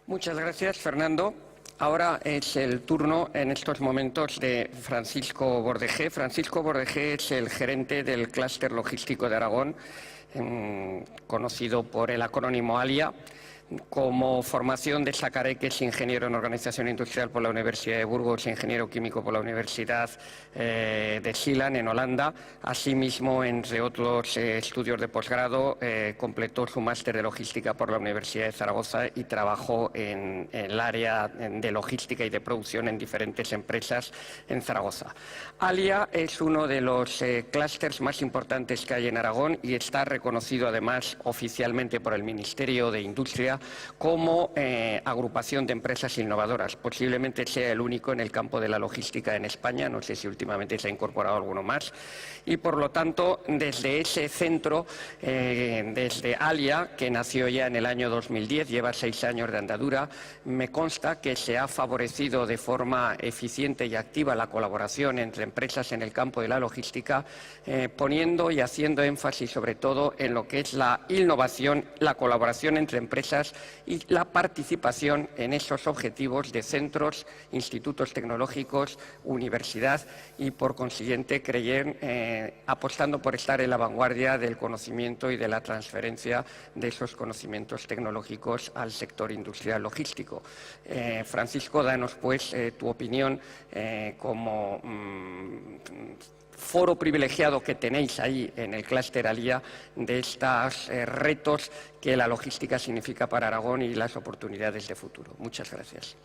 Muchas gracias, Fernando. Ahora es el turno en estos momentos de Francisco Bordejé. Francisco Bordejé es el gerente del Clúster Logístico de Aragón, conocido por el acrónimo ALIA. Como formación destacaré que es ingeniero en Organización Industrial por la Universidad de Burgos, ingeniero químico por la Universidad de Zeeland, en Holanda. Asimismo, entre otros estudios de posgrado, completó su máster de logística por la Universidad de Zaragoza y trabajó en el área de logística y de producción en diferentes empresas en Zaragoza. ALIA es uno de los clústeres más importantes que hay en Aragón y está reconocido además oficialmente por el Ministerio de Industria como agrupación de empresas innovadoras. Posiblemente sea el único en el campo de la logística en España, no sé si últimamente se ha incorporado alguno más, y por lo tanto desde ese centro, desde ALIA, que nació ya en el año 2010, lleva 6 años de andadura, me consta que se ha favorecido de forma eficiente y activa la colaboración entre empresas en el campo de la logística, poniendo y haciendo énfasis sobre todo en lo que es la innovación, la colaboración entre empresas y la participación en esos objetivos de centros, institutos tecnológicos, universidad y, por consiguiente, apostando por estar en la vanguardia del conocimiento y de la transferencia de esos conocimientos tecnológicos al sector industrial logístico. Francisco, danos pues tu opinión como foro privilegiado que tenéis ahí en el clúster ALIA de estos retos que la logística significa para Aragón y las oportunidades de futuro. Muchas gracias.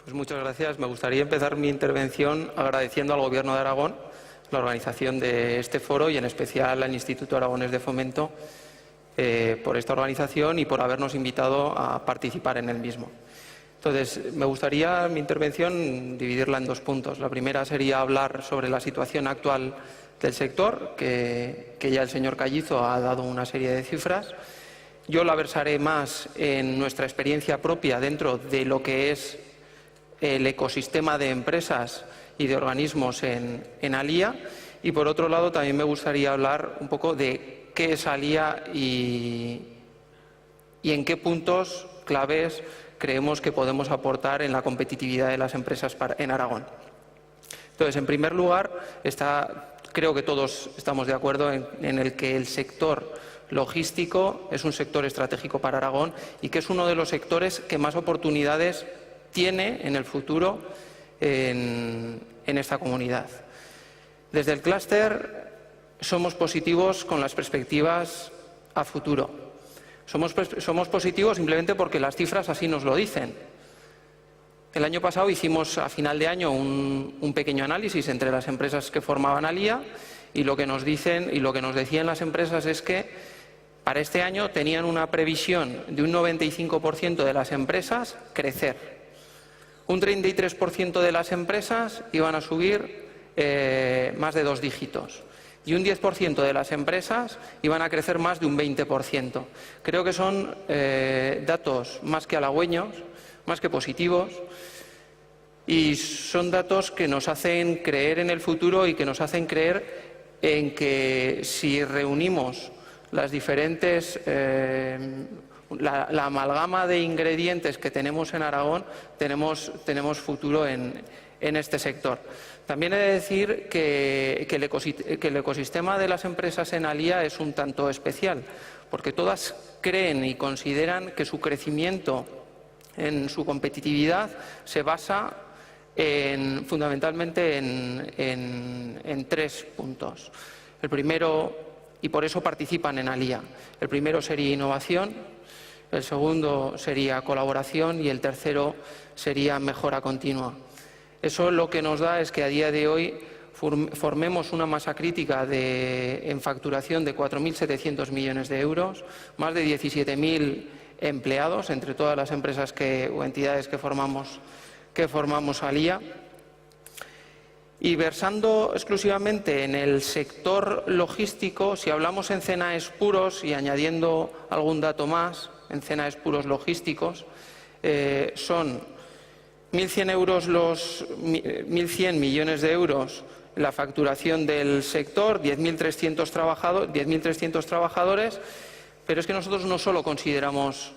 Pues muchas gracias. Me gustaría empezar mi intervención agradeciendo al Gobierno de Aragón la organización de este foro y en especial al Instituto Aragonés de Fomento por esta organización y por habernos invitado a participar en el mismo. Entonces, me gustaría mi intervención dividirla en 2 puntos. La primera sería hablar sobre la situación actual del sector, que ya el señor Callizo ha dado una serie de cifras. Yo la versaré más en nuestra experiencia propia dentro de lo que es el ecosistema de empresas y de organismos en ALIA. Y por otro lado, también me gustaría hablar un poco de qué es ALIA y en qué puntos claves creemos que podemos aportar en la competitividad de las empresas en Aragón. Entonces, en primer lugar, creo que todos estamos de acuerdo en el que el sector logístico es un sector estratégico para Aragón y que es uno de los sectores que más oportunidades tiene en el futuro en esta comunidad. Desde el clúster somos positivos con las perspectivas a futuro. Somos positivos simplemente porque las cifras así nos lo dicen. El año pasado hicimos a final de año un pequeño análisis entre las empresas que formaban ALIA y lo que nos dicen y lo que nos decían las empresas es que para este año tenían una previsión de un 95% de las empresas crecer. Un 33% de las empresas iban a subir más de 2 dígitos. Y un 10% de las empresas iban a crecer más de un 20%. Creo que son datos más que halagüeños, más que positivos, y son datos que nos hacen creer en el futuro y que nos hacen creer en que si reunimos las diferentes, la amalgama de ingredientes que tenemos en Aragón, tenemos futuro en este sector. También he de decir que el ecosistema de las empresas en ALIA es un tanto especial, porque todas creen y consideran que su crecimiento en su competitividad se basa fundamentalmente en 3 puntos. El primero, y por eso participan en ALIA, el primero sería innovación, el segundo sería colaboración y el tercero sería mejora continua. Eso lo que nos da es que a día de hoy formemos una masa crítica en facturación de 4.700 millones de euros, más de 17.000 empleados entre todas las empresas o entidades que formamos ALIA. Y versando exclusivamente en el sector logístico, si hablamos en CNAES puros y añadiendo algún dato más, en CNAES puros logísticos, son 1.100 millones de euros la facturación del sector, 10.300 trabajadores, pero es que nosotros no solo consideramos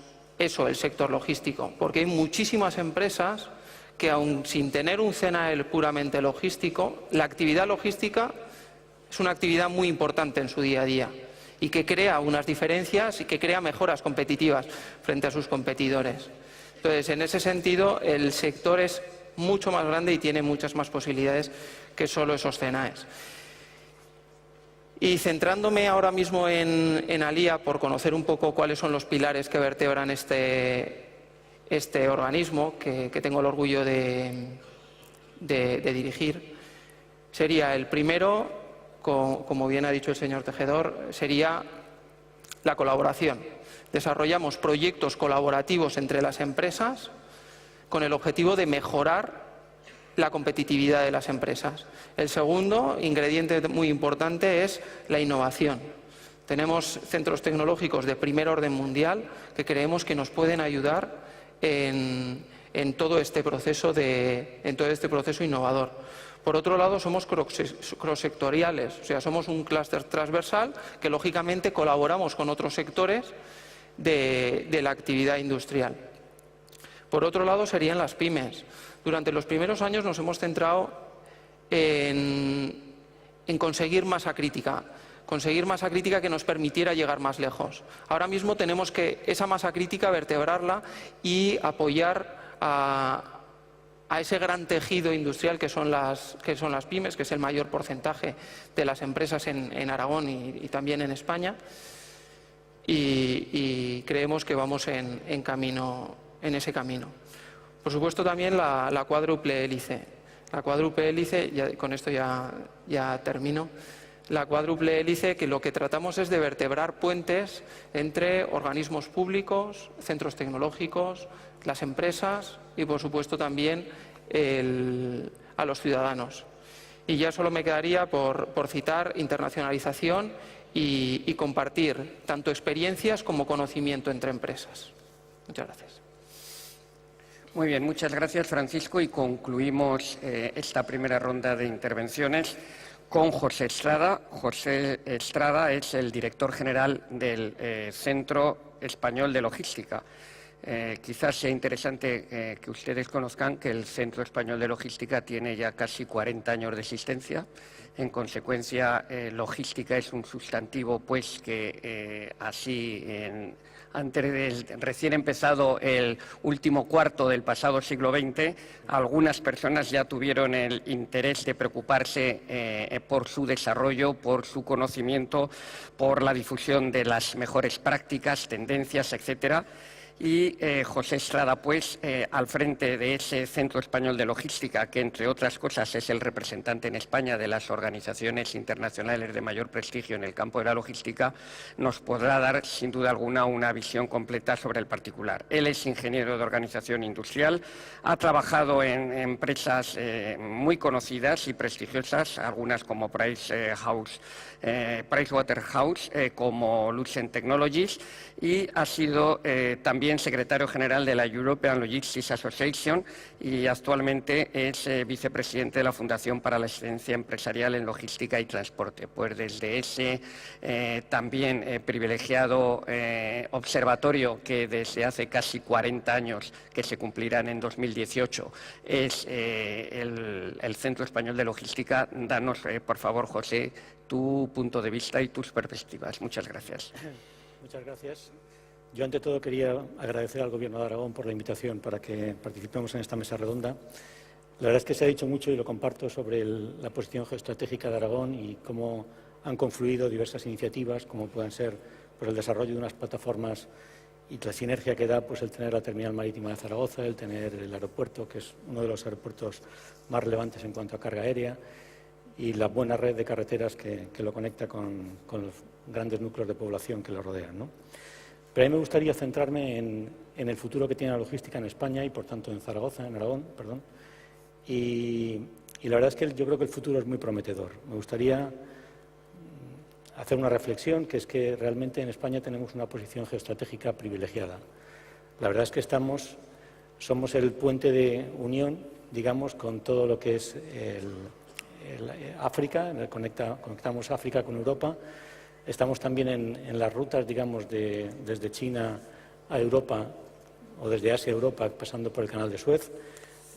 eso, el sector logístico, porque hay muchísimas empresas que, aun sin tener un CNAEL puramente logístico, la actividad logística es una actividad muy importante en su día a día y que crea unas diferencias y que crea mejoras competitivas frente a sus competidores. Entonces, en ese sentido, el sector es mucho más grande y tiene muchas más posibilidades que solo esos CNAEs. Y centrándome ahora mismo en ALIA, por conocer un poco cuáles son los pilares que vertebran este organismo, que tengo el orgullo de dirigir, sería el primero, como bien ha dicho el señor Tejedor, sería la colaboración. Desarrollamos proyectos colaborativos entre las empresas con el objetivo de mejorar la competitividad de las empresas. El segundo ingrediente muy importante es la innovación. Tenemos centros tecnológicos de primer orden mundial que creemos que nos pueden ayudar en todo este proceso innovador. Por otro lado, somos cross-sectoriales, o sea, somos un clúster transversal que lógicamente colaboramos con otros sectores de la actividad industrial. Por otro lado, serían las pymes. Durante los primeros años nos hemos centrado en conseguir masa crítica que nos permitiera llegar más lejos. Ahora mismo tenemos que esa masa crítica vertebrarla y apoyar a ese gran tejido industrial que son las pymes, que es el mayor porcentaje de las empresas en Aragón y también en España. Y creemos que vamos en ese camino. Por supuesto, también la cuádruple hélice. La cuádruple hélice, con esto ya termino. La cuádruple hélice, que lo que tratamos es de vertebrar puentes entre organismos públicos, centros tecnológicos, las empresas y, por supuesto, también a los ciudadanos. Y ya solo me quedaría por citar internacionalización y compartir tanto experiencias como conocimiento entre empresas. Muchas gracias. Muy bien, muchas gracias, Francisco, y concluimos esta primera ronda de intervenciones con José Estrada. José Estrada es el director general del Centro Español de Logística. Quizás sea interesante que ustedes conozcan que el Centro Español de Logística tiene ya casi 40 años de existencia. En consecuencia, logística es un sustantivo pues que antes del recién empezado el último cuarto del pasado siglo XX, algunas personas ya tuvieron el interés de preocuparse por su desarrollo, por su conocimiento, por la difusión de las mejores prácticas, tendencias, etcétera. Y José Estrada, pues, al frente de ese Centro Español de Logística, que entre otras cosas es el representante en España de las organizaciones internacionales de mayor prestigio en el campo de la logística, nos podrá dar, sin duda alguna, una visión completa sobre el particular. Él es ingeniero de organización industrial, ha trabajado en empresas muy conocidas y prestigiosas, algunas como Pricewaterhouse, como Lucent Technologies, y ha sido también secretario general de la European Logistics Association y actualmente es vicepresidente de la Fundación para la Excelencia Empresarial en Logística y Transporte. Pues desde ese también privilegiado observatorio que desde hace casi 40 años, que se cumplirán en 2018, es el Centro Español de Logística. Danos, por favor, José, tu punto de vista y tus perspectivas. Muchas gracias. Muchas gracias. Yo, ante todo, quería agradecer al Gobierno de Aragón por la invitación para que participemos en esta mesa redonda. La verdad es que se ha dicho mucho y lo comparto sobre la posición geoestratégica de Aragón y cómo han confluido diversas iniciativas, como pueden ser pues, el desarrollo de unas plataformas y la sinergia que da pues, el tener la terminal marítima de Zaragoza, el tener el aeropuerto, que es uno de los aeropuertos más relevantes en cuanto a carga aérea, y la buena red de carreteras que lo conecta con los grandes núcleos de población que lo rodean, ¿no? Pero a mí me gustaría centrarme en el futuro que tiene la logística en España y, por tanto, en Zaragoza, en Aragón, perdón. Y la verdad es que yo creo que el futuro es muy prometedor. Me gustaría hacer una reflexión, que es que realmente en España tenemos una posición geoestratégica privilegiada. La verdad es que somos el puente de unión, digamos, con todo lo que es África, conectamos África con Europa. Estamos también en las rutas, digamos, desde China a Europa, o desde Asia a Europa, pasando por el Canal de Suez.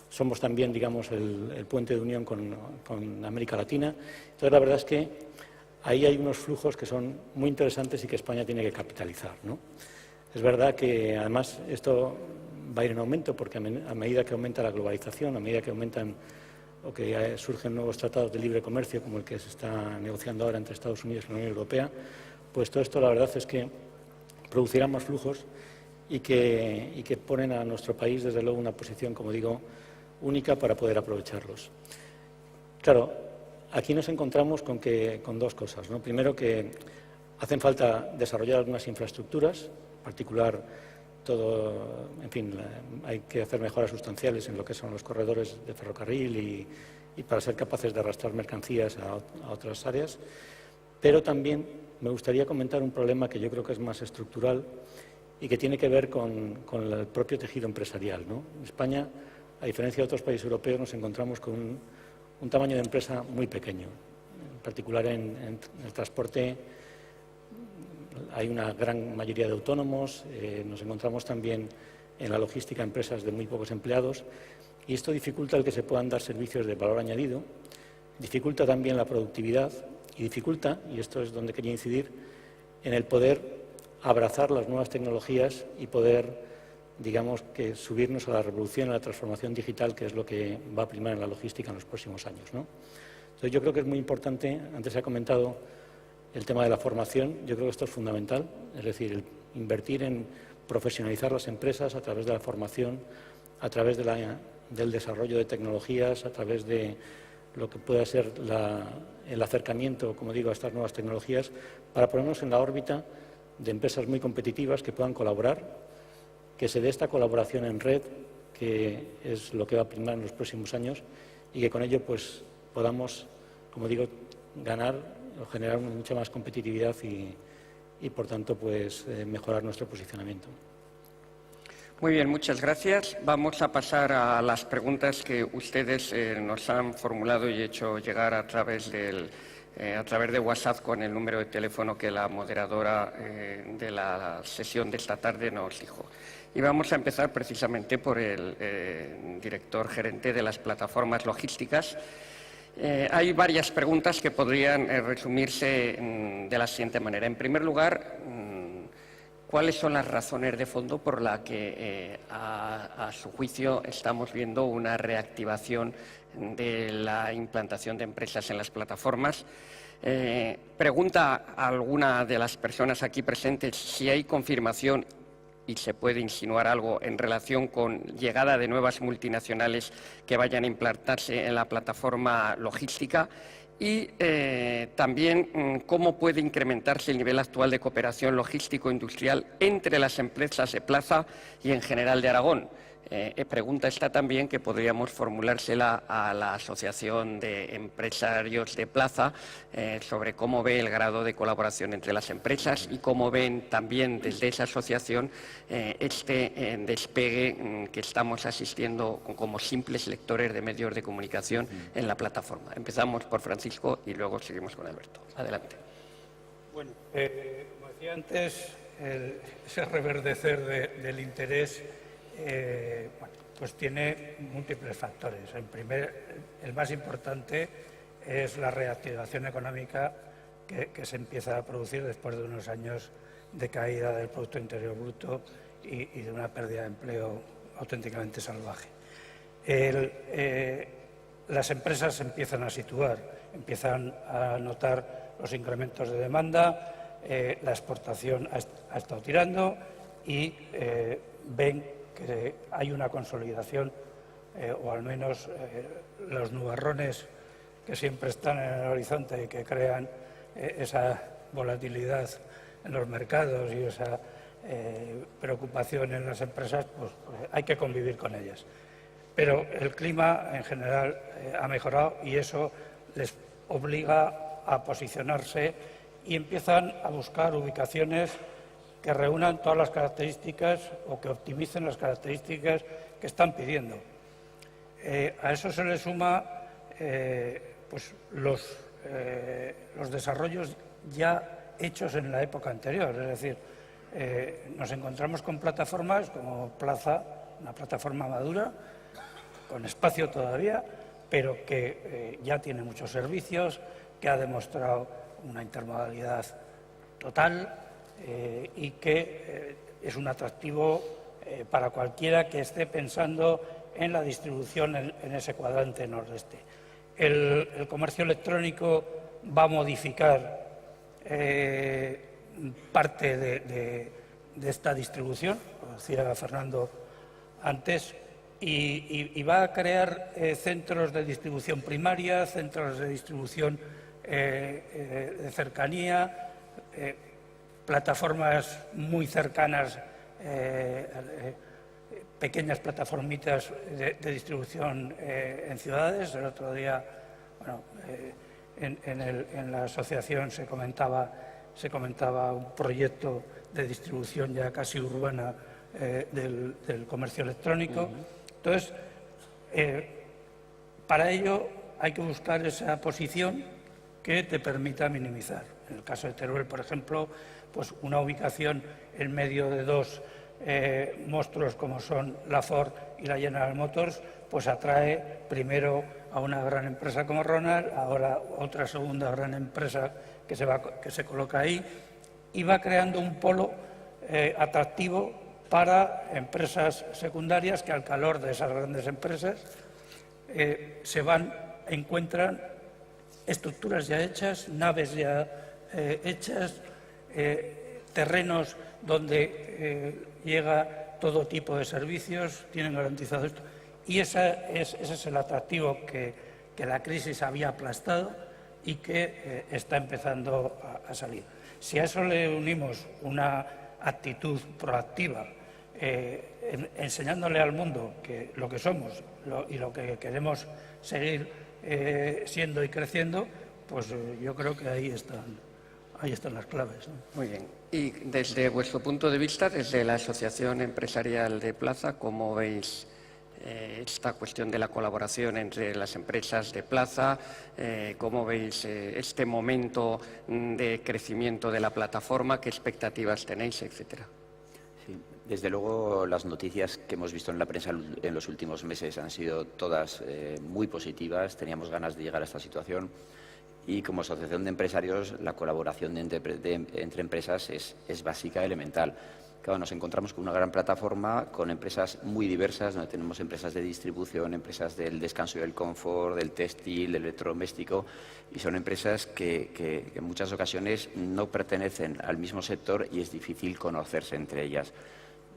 Somos también, digamos, el puente de unión con América Latina. Entonces, la verdad es que ahí hay unos flujos que son muy interesantes y que España tiene que capitalizar, ¿no? Es verdad que, además, esto va a ir en aumento porque a medida que aumenta la globalización, a medida que aumentan o que surgen nuevos tratados de libre comercio, como el que se está negociando ahora entre Estados Unidos y la Unión Europea, pues todo esto, la verdad es que producirá más flujos y que ponen a nuestro país, desde luego, una posición, como digo, única para poder aprovecharlos. Claro, aquí nos encontramos con dos cosas, ¿no? Primero, que hacen falta desarrollar algunas infraestructuras, en particular todo, en fin, hay que hacer mejoras sustanciales en lo que son los corredores de ferrocarril y para ser capaces de arrastrar mercancías a otras áreas. Pero también me gustaría comentar un problema que yo creo que es más estructural y que tiene que ver con el propio tejido empresarial, ¿no? En España, a diferencia de otros países europeos, nos encontramos con un tamaño de empresa muy pequeño. En particular, en el transporte hay una gran mayoría de autónomos, nos encontramos también en la logística empresas de muy pocos empleados, y esto dificulta el que se puedan dar servicios de valor añadido, dificulta también la productividad y dificulta, y esto es donde quería incidir, en el poder abrazar las nuevas tecnologías y poder, digamos, que subirnos a la revolución, a la transformación digital, que es lo que va a primar en la logística en los próximos años, ¿no? Entonces, yo creo que es muy importante, antes se ha comentado el tema de la formación, yo creo que esto es fundamental, es decir, el invertir en profesionalizar las empresas a través de la formación, a través del desarrollo de tecnologías, a través de lo que pueda ser el acercamiento, como digo, a estas nuevas tecnologías, para ponernos en la órbita de empresas muy competitivas que puedan colaborar, que se dé esta colaboración en red, que es lo que va a primar en los próximos años, y que con ello pues podamos, como digo, ganar o generar mucha más competitividad y por tanto, pues mejorar nuestro posicionamiento. Muy bien, muchas gracias. Vamos a pasar a las preguntas que ustedes nos han formulado y hecho llegar a través de WhatsApp con el número de teléfono que la moderadora de la sesión de esta tarde nos dijo. Y vamos a empezar precisamente por el director gerente de las plataformas logísticas. Hay varias preguntas que podrían resumirse de la siguiente manera. En primer lugar, ¿cuáles son las razones de fondo por las que, a su juicio, estamos viendo una reactivación de la implantación de empresas en las plataformas? Pregunta a alguna de las personas aquí presentes si hay confirmación y se puede insinuar algo en relación con llegada de nuevas multinacionales que vayan a implantarse en la plataforma logística y también cómo puede incrementarse el nivel actual de cooperación logístico-industrial entre las empresas de Plaza y en general de Aragón. Pregunta esta también que podríamos formulársela a la Asociación de Empresarios de Plaza sobre cómo ve el grado de colaboración entre las empresas y cómo ven también desde esa asociación este despegue que estamos asistiendo como simples lectores de medios de comunicación en la plataforma. Empezamos por Francisco y luego seguimos con Alberto. Adelante. Bueno, como decía antes, ese reverdecer del interés pues tiene múltiples factores. El más importante es la reactivación económica que se empieza a producir después de unos años de caída del Producto Interior Bruto y de una pérdida de empleo auténticamente salvaje. Las empresas se empiezan a situar, empiezan a notar los incrementos de demanda, la exportación ha estado tirando y ven que hay una consolidación, o al menos los nubarrones que siempre están en el horizonte y que crean esa volatilidad en los mercados y esa preocupación en las empresas, pues hay que convivir con ellas. Pero el clima en general ha mejorado y eso les obliga a posicionarse y empiezan a buscar ubicaciones que reúnan todas las características o que optimicen las características que están pidiendo. A eso se le suma pues los desarrollos ya hechos en la época anterior, es decir, nos encontramos con plataformas como Plaza, una plataforma madura, con espacio todavía, pero que ya tiene muchos servicios, que ha demostrado una intermodalidad total y que es un atractivo para cualquiera que esté pensando en la distribución en ese cuadrante nordeste. El comercio electrónico va a modificar parte de esta distribución, como decía Fernando antes, y va a crear centros de distribución primaria, centros de distribución de cercanía, plataformas muy cercanas, pequeñas plataformitas de distribución en ciudades. El otro día, bueno, en la asociación se comentaba un proyecto de distribución ya casi urbana del comercio electrónico. Entonces, para ello hay que buscar esa posición que te permita minimizar. En el caso de Teruel, por ejemplo, pues una ubicación en medio de dos monstruos como son la Ford y la General Motors, pues atrae primero a una gran empresa como Ronald, ahora otra segunda gran empresa que se coloca ahí, y va creando un polo atractivo para empresas secundarias que, al calor de esas grandes empresas, encuentran estructuras ya hechas, naves ya hechas, terrenos donde llega todo tipo de servicios, tienen garantizado esto. Y ese es el atractivo que la crisis había aplastado y que está empezando a salir. Si a eso le unimos una actitud proactiva, enseñándole al mundo que lo que somos y lo que queremos seguir siendo y creciendo, pues yo creo que ahí están las claves, ¿no? Muy bien. Y desde vuestro punto de vista, desde la Asociación Empresarial de Plaza, ¿cómo veis esta cuestión de la colaboración entre las empresas de Plaza? ¿Cómo veis este momento de crecimiento de la plataforma? ¿Qué expectativas tenéis, etcétera? Sí, desde luego las noticias que hemos visto en la prensa en los últimos meses han sido todas muy positivas. Teníamos ganas de llegar a esta situación y como asociación de empresarios la colaboración entre empresas es básica, elemental. Claro, nos encontramos con una gran plataforma con empresas muy diversas, donde tenemos empresas de distribución, empresas del descanso y del confort, del textil, del electrodoméstico, y son empresas que en muchas ocasiones no pertenecen al mismo sector y es difícil conocerse entre ellas.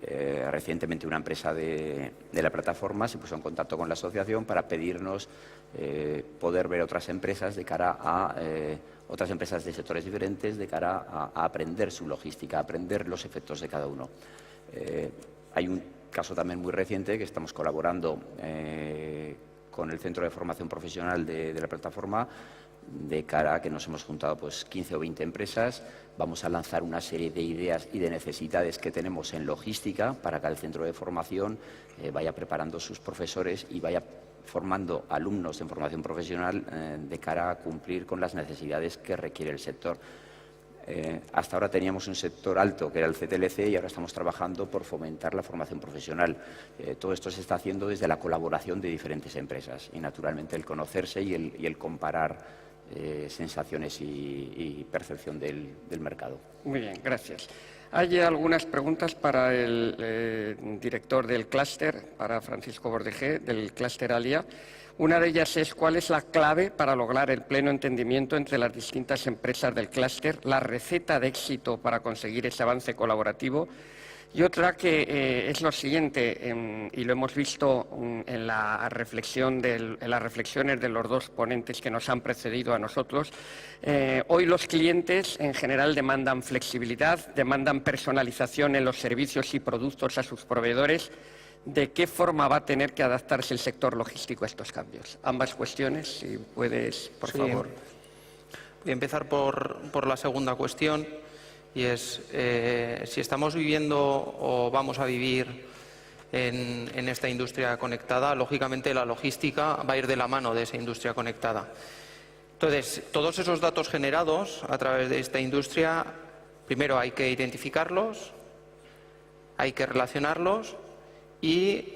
Recientemente una empresa de la plataforma se puso en contacto con la asociación para pedirnos poder ver otras empresas de cara a otras empresas de sectores diferentes, de cara a aprender su logística, a aprender los efectos de cada uno. Hay un caso también muy reciente que estamos colaborando con el Centro de Formación Profesional de la plataforma, de cara a que nos hemos juntado pues 15 o 20 empresas. Vamos a lanzar una serie de ideas y de necesidades que tenemos en logística para que el centro de formación vaya preparando sus profesores y vaya formando alumnos en formación profesional de cara a cumplir con las necesidades que requiere el sector. Hasta ahora teníamos un sector alto, que era el CTLC, y ahora estamos trabajando por fomentar la formación profesional. Todo esto se está haciendo desde la colaboración de diferentes empresas y, naturalmente, el conocerse y el comparar sensaciones y percepción del mercado. Muy bien, gracias. Hay algunas preguntas para el director del clúster, para Francisco Bordejé, del clúster ALIA. Una de ellas es: ¿cuál es la clave para lograr el pleno entendimiento entre las distintas empresas del clúster, la receta de éxito para conseguir ese avance colaborativo? Y otra que es lo siguiente, y lo hemos visto en las reflexiones de los dos ponentes que nos han precedido a nosotros. Hoy los clientes en general demandan flexibilidad, demandan personalización en los servicios y productos a sus proveedores. ¿De qué forma va a tener que adaptarse el sector logístico a estos cambios? Ambas cuestiones, si puedes, por favor. Voy a empezar por la segunda cuestión. Y es, si estamos viviendo o vamos a vivir en esta industria conectada, lógicamente la logística va a ir de la mano de esa industria conectada. Entonces, todos esos datos generados a través de esta industria, primero hay que identificarlos, hay que relacionarlos y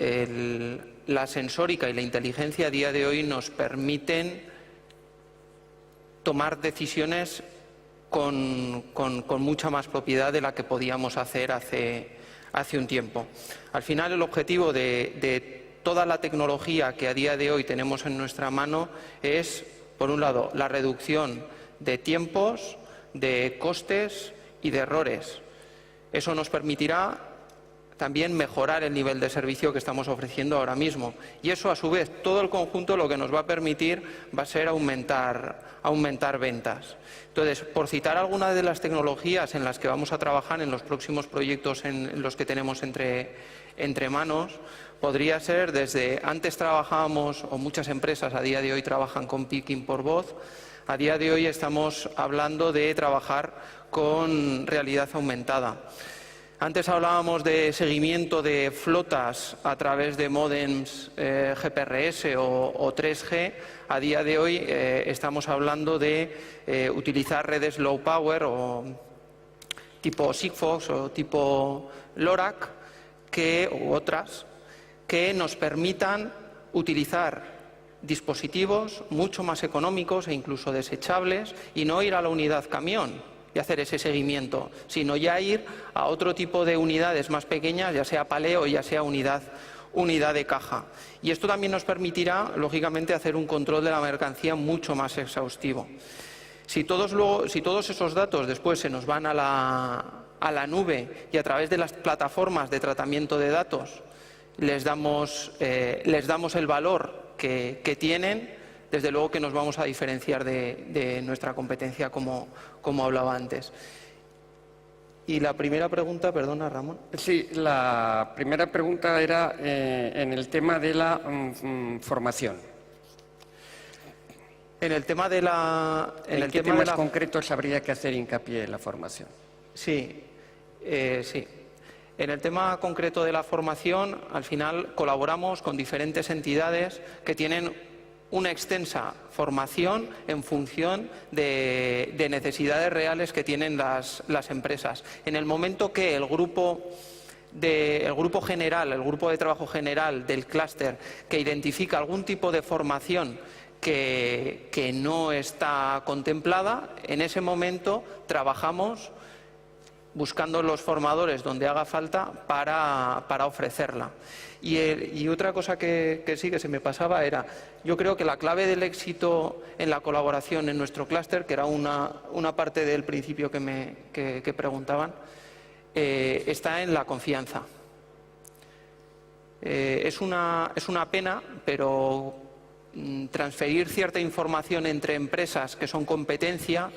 la sensórica y la inteligencia a día de hoy nos permiten tomar decisiones con mucha más propiedad de la que podíamos hacer hace un tiempo. Al final, el objetivo de toda la tecnología que a día de hoy tenemos en nuestra mano es, por un lado, la reducción de tiempos, de costes y de errores. Eso nos permitirá también mejorar el nivel de servicio que estamos ofreciendo ahora mismo. Y eso, a su vez, todo el conjunto lo que nos va a permitir va a ser aumentar ventas. Entonces, por citar algunas de las tecnologías en las que vamos a trabajar en los próximos proyectos en los que tenemos entre manos, podría ser desde, antes trabajábamos, o muchas empresas a día de hoy trabajan con picking por voz, a día de hoy estamos hablando de trabajar con realidad aumentada. Antes hablábamos de seguimiento de flotas a través de módems GPRS o 3G. A día de hoy estamos hablando de utilizar redes low power o tipo Sigfox o tipo LoRac u otras que nos permitan utilizar dispositivos mucho más económicos e incluso desechables y no ir a la unidad camión y hacer ese seguimiento, sino ya ir a otro tipo de unidades más pequeñas, ya sea paleo o ya sea unidad de caja. Y esto también nos permitirá, lógicamente, hacer un control de la mercancía mucho más exhaustivo. Si todos esos datos después se nos van a la nube y a través de las plataformas de tratamiento de datos les damos el valor que tienen, desde luego que nos vamos a diferenciar de nuestra competencia, como hablaba antes. Y la primera pregunta, perdona, Ramón. Sí, la primera pregunta era en el tema de la formación. En el tema de la... ¿En qué temas concretos habría que hacer hincapié en la formación? Sí, sí. En el tema concreto de la formación, al final colaboramos con diferentes entidades que tienen una extensa formación en función de necesidades reales que tienen las empresas. En el momento que el grupo general, el grupo de trabajo general del clúster, que identifica algún tipo de formación que no está contemplada, en ese momento trabajamos buscando los formadores donde haga falta para ofrecerla. Y otra cosa que sí que se me pasaba era, yo creo que la clave del éxito en la colaboración en nuestro clúster, que era una parte del principio que preguntaban, está en la confianza. Es una pena, pero transferir cierta información entre empresas que son competencia,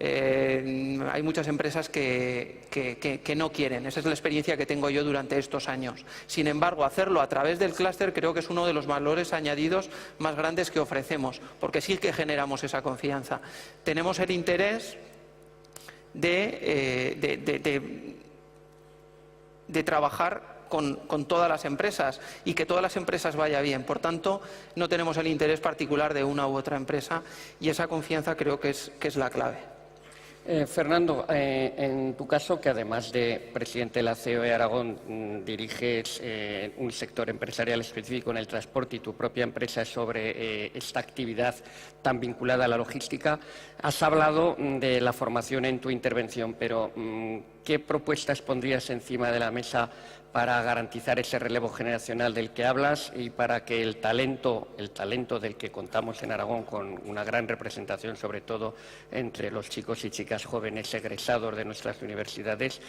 hay muchas empresas que no quieren. Esa es la experiencia que tengo yo durante estos años. Sin embargo, hacerlo a través del clúster creo que es uno de los valores añadidos más grandes que ofrecemos, porque sí que generamos esa confianza. Tenemos el interés de trabajar con todas las empresas y que todas las empresas vaya bien. Por tanto, no tenemos el interés particular de una u otra empresa y esa confianza creo que es la clave. Fernando, en tu caso, que además de presidente de la COE Aragón diriges un sector empresarial específico en el transporte y tu propia empresa es sobre esta actividad tan vinculada a la logística, has hablado de la formación en tu intervención, pero ¿qué propuestas pondrías encima de la mesa para garantizar ese relevo generacional del que hablas y para que el talento del que contamos en Aragón, con una gran representación, sobre todo entre los chicos y chicas jóvenes egresados de nuestras universidades,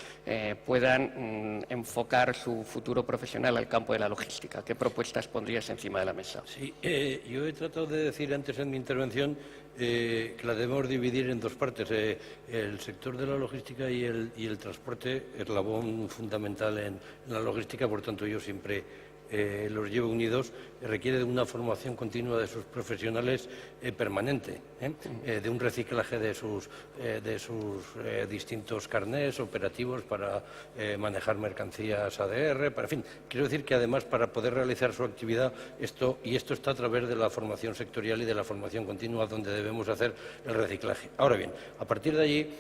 puedan enfocar su futuro profesional al campo de la logística? ¿Qué propuestas pondrías encima de la mesa? Sí, yo he tratado de decir antes en mi intervención que la debemos dividir en dos partes. El sector de la logística y el transporte, eslabón fundamental en la logística, por tanto yo siempre los llevo unidos, requiere de una formación continua de sus profesionales permanente, de un reciclaje de sus distintos carnés operativos para manejar mercancías ADR, en fin, quiero decir que además para poder realizar su actividad, esto está a través de la formación sectorial y de la formación continua donde debemos hacer el reciclaje. Ahora bien, a partir de allí,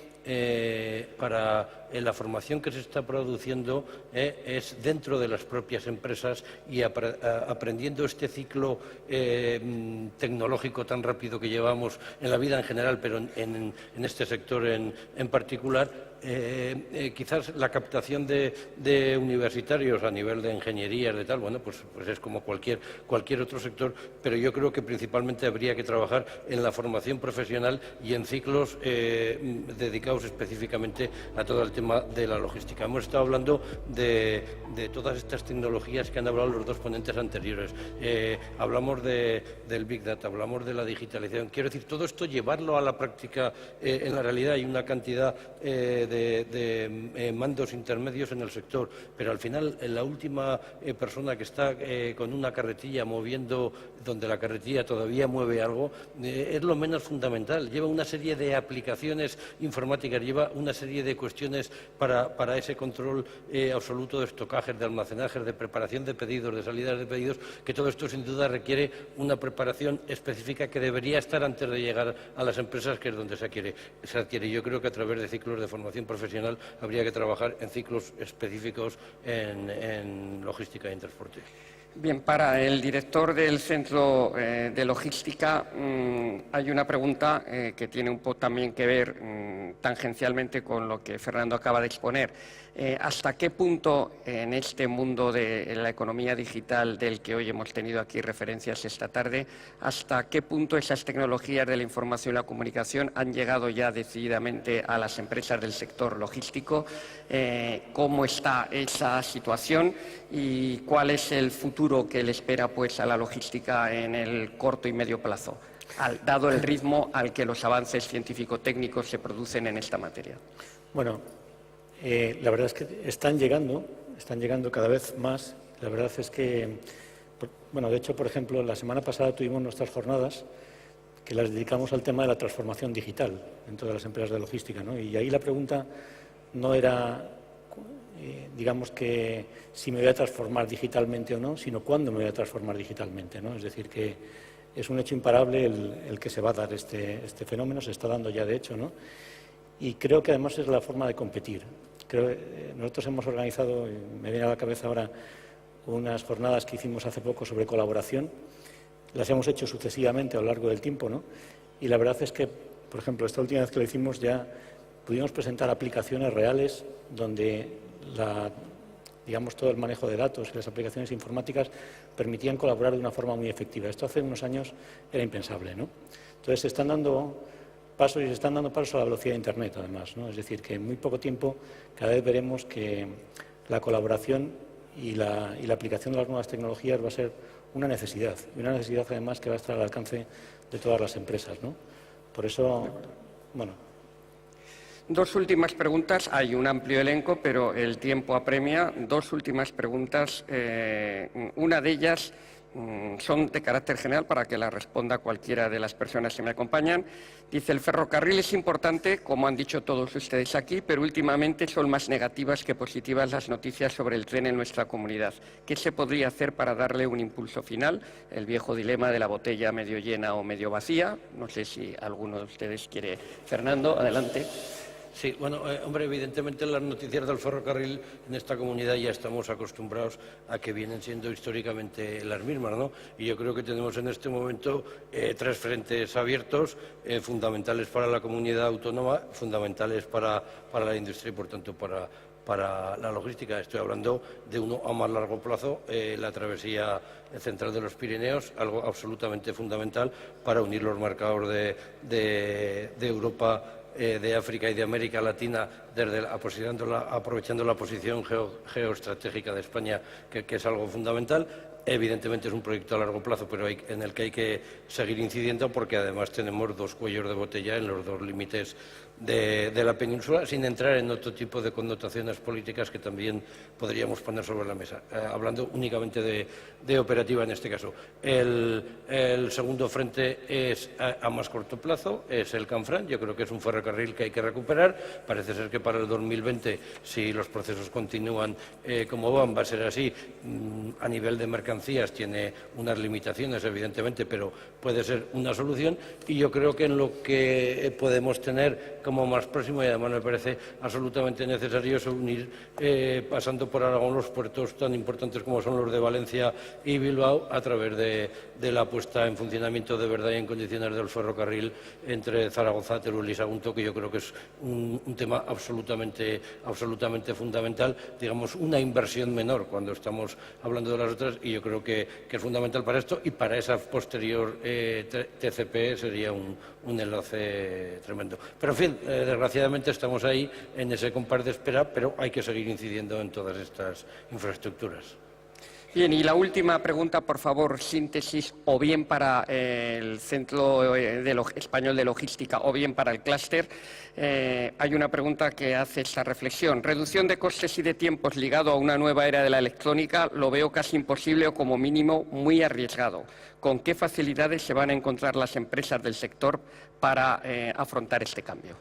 para la formación que se está produciendo es dentro de las propias empresas y aprendiendo este ciclo tecnológico tan rápido que llevamos en la vida en general, pero en este sector en particular. Quizás la captación de universitarios a nivel de ingenierías, de tal, bueno, pues es como cualquier otro sector, pero yo creo que principalmente habría que trabajar en la formación profesional y en ciclos dedicados específicamente a todo el tema de la logística. Hemos estado hablando de todas estas tecnologías que han hablado los dos ponentes anteriores. Hablamos del Big Data, hablamos de la digitalización. Quiero decir, todo esto llevarlo a la práctica en la realidad. Hay una cantidad de mandos intermedios en el sector, pero al final la última persona que está con una carretilla moviendo, donde la carretilla todavía mueve algo, es lo menos fundamental. Lleva una serie de aplicaciones informáticas, lleva una serie de cuestiones para ese control absoluto de estocajes, de almacenajes, de preparación de pedidos, de salidas de pedidos, que todo esto sin duda requiere una preparación específica que debería estar antes de llegar a las empresas, que es donde se adquiere. Yo creo que a través de ciclos de formación profesional habría que trabajar en ciclos específicos en logística y en transporte. Bien, para el director del Centro de Logística hay una pregunta que tiene un poco también que ver tangencialmente con lo que Fernando acaba de exponer. ¿Hasta qué punto en este mundo de la economía digital del que hoy hemos tenido aquí referencias esta tarde, hasta qué punto esas tecnologías de la información y la comunicación han llegado ya decididamente a las empresas del sector logístico? ¿Cómo está esa situación y cuál es el futuro que le espera pues a la logística en el corto y medio plazo, dado el ritmo al que los avances científico-técnicos se producen en esta materia? Bueno, la verdad es que están llegando cada vez más. La verdad es que, bueno, de hecho, por ejemplo, la semana pasada tuvimos nuestras jornadas que las dedicamos al tema de la transformación digital dentro de las empresas de logística, ¿no? Y ahí la pregunta no era, digamos, que si me voy a transformar digitalmente o no, sino cuándo me voy a transformar digitalmente, ¿no? Es decir, que es un hecho imparable el que se va a dar este fenómeno, se está dando ya de hecho, ¿no? Y creo que además es la forma de competir. Nosotros hemos organizado, me viene a la cabeza ahora, unas jornadas que hicimos hace poco sobre colaboración. Las hemos hecho sucesivamente a lo largo del tiempo, ¿no? Y la verdad es que, por ejemplo, esta última vez que lo hicimos ya pudimos presentar aplicaciones reales donde digamos, todo el manejo de datos y las aplicaciones informáticas permitían colaborar de una forma muy efectiva. Esto hace unos años era impensable, ¿no? Entonces se están dando pasos a la velocidad de Internet, además, ¿no? Es decir, que en muy poco tiempo cada vez veremos que la colaboración y la aplicación de las nuevas tecnologías va a ser una necesidad, y una necesidad además que va a estar al alcance de todas las empresas, ¿no? Por eso, bueno. Dos últimas preguntas. Hay un amplio elenco, pero el tiempo apremia. Dos últimas preguntas. Una de ellas son de carácter general para que la responda cualquiera de las personas que me acompañan. Dice, el ferrocarril es importante, como han dicho todos ustedes aquí, pero últimamente son más negativas que positivas las noticias sobre el tren en nuestra comunidad. ¿Qué se podría hacer para darle un impulso final? El viejo dilema de la botella medio llena o medio vacía. No sé si alguno de ustedes quiere. Fernando, adelante. Sí, bueno, hombre, evidentemente las noticias del ferrocarril en esta comunidad ya estamos acostumbrados a que vienen siendo históricamente las mismas, ¿no? Y yo creo que tenemos en este momento tres frentes abiertos, fundamentales para la comunidad autónoma, fundamentales para la industria y, por tanto, para la logística. Estoy hablando de uno a más largo plazo, la travesía central de los Pirineos, algo absolutamente fundamental para unir los mercados de Europa, de África y de América Latina, aprovechando la posición geoestratégica de España, que es algo fundamental. Evidentemente es un proyecto a largo plazo, pero en el que hay que seguir incidiendo, porque además tenemos dos cuellos de botella en los dos límites de la península, sin entrar en otro tipo de connotaciones políticas que también podríamos poner sobre la mesa, hablando únicamente de operativa en este caso. El segundo frente es a más corto plazo, es el Canfranc. Yo creo que es un ferrocarril que hay que recuperar. Parece ser que para el 2020, si los procesos continúan como van, va a ser así. A nivel de mercancías tiene unas limitaciones, evidentemente, pero puede ser una solución. Y yo creo que en lo que podemos tener como más próximo, y además me parece absolutamente necesario, es unir, pasando por Aragón, los puertos tan importantes como son los de Valencia y Bilbao, a través de la puesta en funcionamiento de verdad y en condiciones del ferrocarril entre Zaragoza, Teruel y Sagunto, que yo creo que es un tema absolutamente fundamental, digamos, una inversión menor cuando estamos hablando de las otras, y yo creo que es fundamental para esto, y para esa posterior TCP sería un enlace tremendo. Pero, en fin, desgraciadamente estamos ahí en ese compás de espera, pero hay que seguir incidiendo en todas estas infraestructuras. Bien, y la última pregunta, por favor, síntesis, o bien para el Centro Español de Logística o bien para el clúster. Hay una pregunta que hace esta reflexión. Reducción de costes y de tiempos ligado a una nueva era de la electrónica lo veo casi imposible o como mínimo muy arriesgado. ¿Con qué facilidades se van a encontrar las empresas del sector para afrontar este cambio?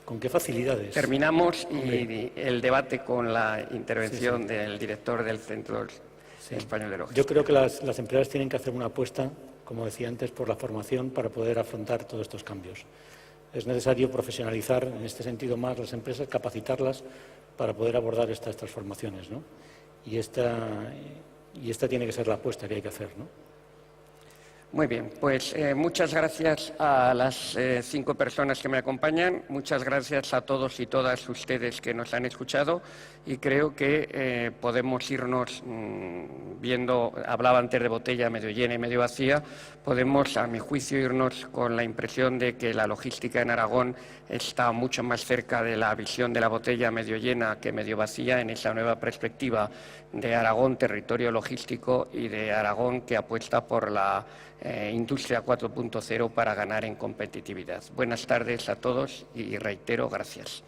¿Con qué facilidades? Terminamos y el debate con la intervención del director del Centro Español de Logística. Yo creo que las empresas tienen que hacer una apuesta, como decía antes, por la formación para poder afrontar todos estos cambios. Es necesario profesionalizar en este sentido más las empresas, capacitarlas para poder abordar estas transformaciones, ¿no? Y esta tiene que ser la apuesta que hay que hacer, ¿no? Muy bien, pues muchas gracias a las 5 personas que me acompañan, muchas gracias a todos y todas ustedes que nos han escuchado, y creo que podemos irnos viendo, hablaba antes de botella medio llena y medio vacía, podemos, a mi juicio, irnos con la impresión de que la logística en Aragón está mucho más cerca de la visión de la botella medio llena que medio vacía, en esa nueva perspectiva de Aragón, territorio logístico, y de Aragón que apuesta por la Industria 4.0 para ganar en competitividad. Buenas tardes a todos y reitero, gracias.